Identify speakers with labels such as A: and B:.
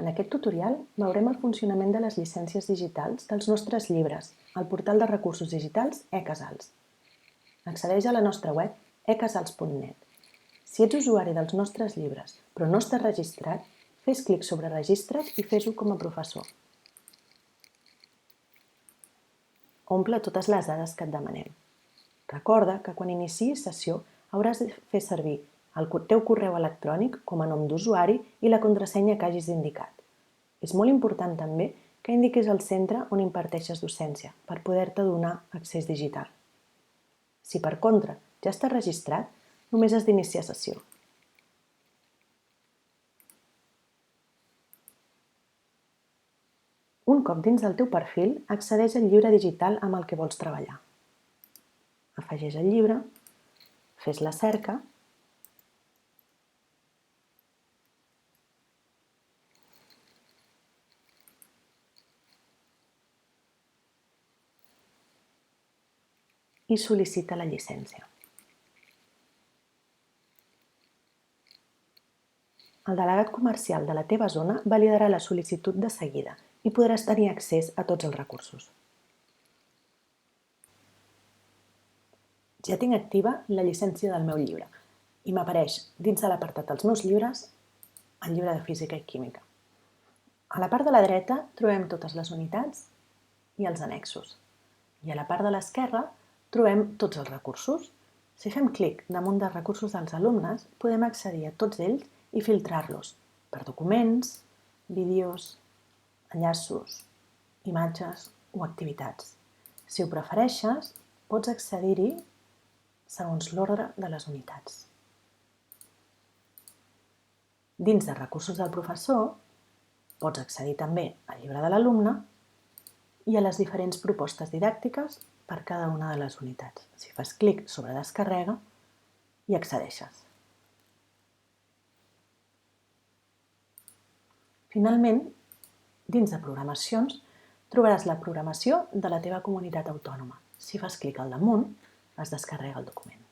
A: En aquest tutorial veurem el funcionament de les llicències digitals dels nostres llibres al portal de recursos digitals eCasals. Accedeix a la nostra web ecasals.net. Si ets usuari dels nostres llibres però no estàs registrat, fes clic sobre Registra't i fes-ho com a professor. Omple totes les dades que et demanem. Recorda que quan iniciïs sessió hauràs de fer servir el teu correu electrònic com a nom d'usuari i la contrasenya que hagis indicat. És molt important també que indiquis el centre on imparteixes docència per poder-te donar accés digital. Si per contra ja estàs registrat, només has d'iniciar sessió. Un cop dins del teu perfil, accedeix al llibre digital amb el que vols treballar. Afegeix el llibre, fes la cerca i sol·licita la llicència. El delegat comercial de la teva zona validarà la sol·licitud de seguida i podràs tenir accés a tots els recursos. Ja tinc activa la llicència del meu llibre i m'apareix dins de l'apartat dels meus llibres el llibre de Física i Química. A la part de la dreta trobem totes les unitats i els annexos i a la part de l'esquerra trobem tots els recursos. Si fem clic damunt dels recursos dels alumnes, podem accedir a tots ells i filtrar-los per documents, vídeos, enllaços, imatges o activitats. Si ho prefereixes, pots accedir-hi segons l'ordre de les unitats. Dins de recursos del professor, pots accedir també al llibre de l'alumne i a les diferents propostes didàctiques per cada una de les unitats. Si fas clic sobre Descarrega, hi accedeixes. Finalment, dins de programacions, trobaràs la programació de la teva comunitat autònoma. Si fas clic al damunt, es descarrega el document.